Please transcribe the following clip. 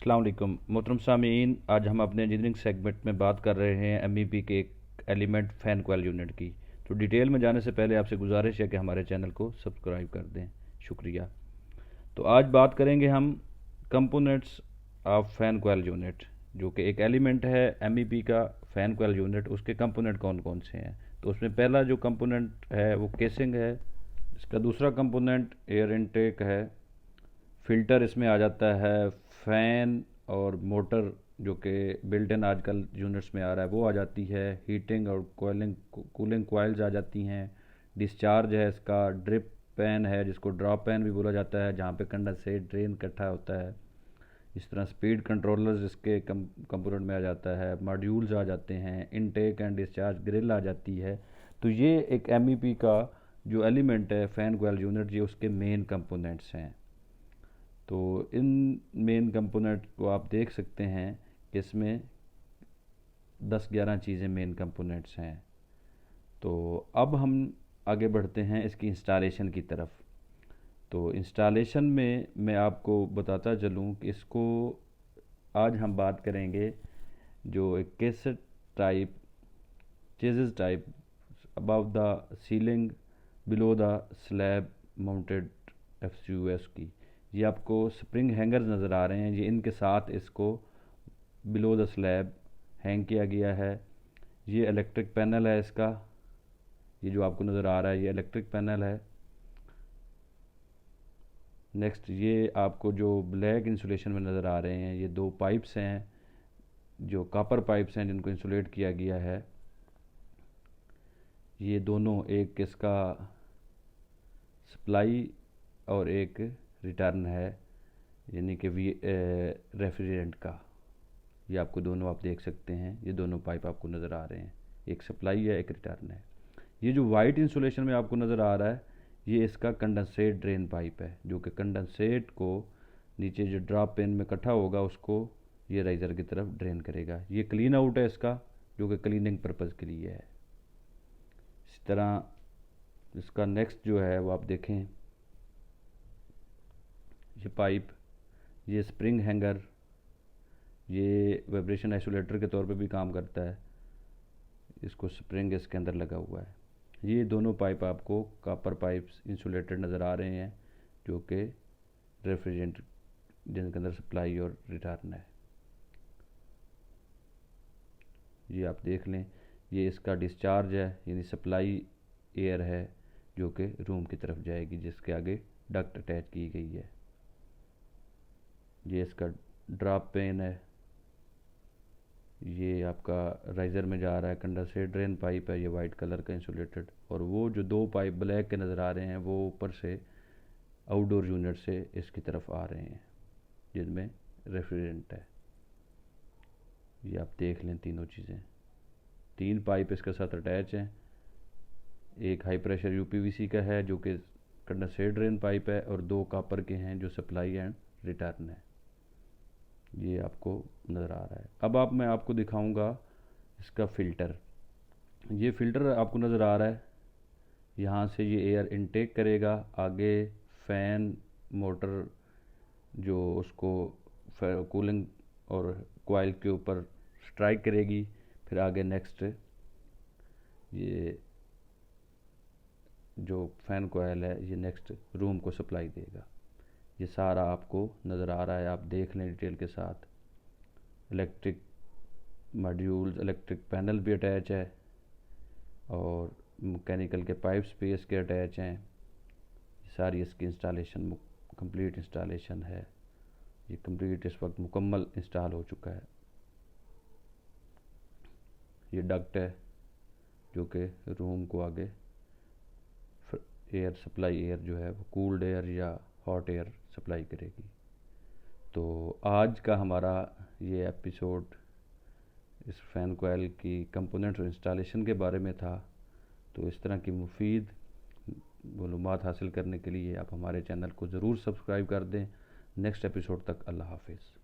अस्सलाम वालेकुम मोहतरम सामीन। आज हम अपने इंजीनियरिंग सेगमेंट में बात कर रहे हैं एमईपी के एक एलिमेंट फ़ैन कोयल यूनिट की। तो डिटेल में जाने से पहले आपसे गुजारिश है कि हमारे चैनल को सब्सक्राइब कर दें। शुक्रिया। तो आज बात करेंगे हम components of fan coil unit, जो कि एक एलिमेंट है एमईपी का फ़ैन कोयल यूनिट। उसके कंपोनेंट कौन कौन से हैं? तो उसमें पहला जो कंपोनेंट है वो केसिंग है। इसका दूसरा कंपोनेंट एयर इनटेक है। फ़िल्टर इसमें आ जाता है। फ़ैन और मोटर जो कि बिल्ट इन आजकल यूनिट्स में आ रहा है वो आ जाती है। हीटिंग और कूलिंग कॉइल्स आ जाती हैं। डिस्चार्ज है इसका। ड्रिप पैन है जिसको ड्रॉप पैन भी बोला जाता है, जहाँ पे कंडेंसेट ड्रेन इकट्ठा होता है। इस तरह स्पीड कंट्रोलर्स इसके कंपोनेंट में आ जाता है। मॉड्यूल्स आ जाते हैं। इनटेक एंड डिस्चार्ज ग्रिल आ जाती है। तो ये एक एमईपी का जो एलिमेंट है फ़ैन कोयल यूनिट, ये उसके मेन कंपोनेंट्स हैं। तो इन मेन कंपोनेंट को आप देख सकते हैं कि इसमें 10-11 चीज़ें मेन कंपोनेंट्स हैं। तो अब हम आगे बढ़ते हैं इसकी इंस्टॉलेशन की तरफ। तो इंस्टॉलेशन में मैं आपको बताता चलूँ कि इसको आज हम बात करेंगे जो एक cassette type, chases type above the ceiling below the slab mounted FCUs की। ये आपको स्प्रिंग हैंगर्स नज़र आ रहे हैं, ये इनके साथ इसको बिलो द स्लैब हैंग किया गया है। ये इलेक्ट्रिक पैनल है इसका। ये जो आपको नज़र आ रहा है ये इलेक्ट्रिक पैनल है। नेक्स्ट ये आपको जो ब्लैक इंसुलेशन में नज़र आ रहे हैं ये दो पाइप्स हैं, जो कॉपर पाइप्स हैं जिनको इंसुलेट किया गया है। ये दोनों, एक इसका सप्लाई और एक रिटर्न है, यानी कि रेफ्रिजरेंट का। ये आपको दोनों आप देख सकते हैं, ये दोनों पाइप आपको नज़र आ रहे हैं, एक सप्लाई है एक रिटर्न है। ये जो वाइट इंसुलेशन में आपको नज़र आ रहा है ये इसका कंडेंसेट ड्रेन पाइप है, जो कि कंडेंसेट को नीचे जो ड्रॉप पेन में इकट्ठा होगा उसको ये राइज़र की तरफ ड्रेन करेगा। ये क्लीन आउट है इसका, जो कि क्लीनिंग पर्पज़ के लिए है। इस तरह इसका नेक्स्ट जो है वो आप देखें, ये पाइप, ये स्प्रिंग हैंगर, ये वाइब्रेशन आइसोलेटर के तौर पे भी काम करता है। इसको स्प्रिंग इसके अंदर लगा हुआ है। ये दोनों पाइप आपको कॉपर पाइप्स इंसुलेटेड नज़र आ रहे हैं, जो कि रेफ्रिजरेंट जिनके अंदर सप्लाई और रिटर्न है। ये आप देख लें, ये इसका डिस्चार्ज है, यानी सप्लाई एयर है जो कि रूम की तरफ जाएगी, जिसके आगे डक्ट अटैच की गई है। ये इसका ड्रॉप पेन है। ये आपका राइज़र में जा रहा है, कंडेंसेट ड्रेन पाइप है, ये वाइट कलर का इंसुलेटेड। और वो जो दो पाइप ब्लैक के नज़र आ रहे हैं वो ऊपर से आउटडोर यूनिट से इसकी तरफ आ रहे हैं, जिनमें रेफ्रिजरेंट है। ये आप देख लें, तीनों चीज़ें, तीन पाइप इसके साथ अटैच हैं। एक हाई प्रेशर यूपीवीसी का है जो कि कंडेंसेट ड्रेन पाइप है, और दो कॉपर के हैं जो सप्लाई एंड रिटर्न है। ये आपको नज़र आ रहा है। अब मैं आपको दिखाऊंगा इसका फ़िल्टर। ये फ़िल्टर आपको नज़र आ रहा है, यहाँ से ये एयर इनटेक करेगा, आगे फ़ैन मोटर जो उसको कूलिंग और कॉइल के ऊपर स्ट्राइक करेगी, फिर आगे नेक्स्ट ये जो फ़ैन कॉइल है ये नेक्स्ट रूम को सप्लाई देगा। ये सारा आपको नज़र आ रहा है, आप देख लें डिटेल के साथ। इलेक्ट्रिक मॉड्यूल्स, इलेक्ट्रिक पैनल भी अटैच है, और मैकेनिकल के पाइप्स भी इसके अटैच हैं। सारी इसकी इंस्टॉलेशन कंप्लीट इंस्टॉलेशन है। ये कंप्लीट इस वक्त मुकम्मल इंस्टॉल हो चुका है। ये डक्ट है जो कि रूम को आगे एयर सप्लाई, एयर जो है वो कूल्ड एयर या हॉट एयर सप्लाई करेगी। तो आज का हमारा ये एपिसोड इस फ़ैन कोयल की कंपोनेंट्स और इंस्टॉलेशन के बारे में था। तो इस तरह की मुफीद मालूमात हासिल करने के लिए आप हमारे चैनल को ज़रूर सब्सक्राइब कर दें। नेक्स्ट एपिसोड तक अल्लाह हाफिज़।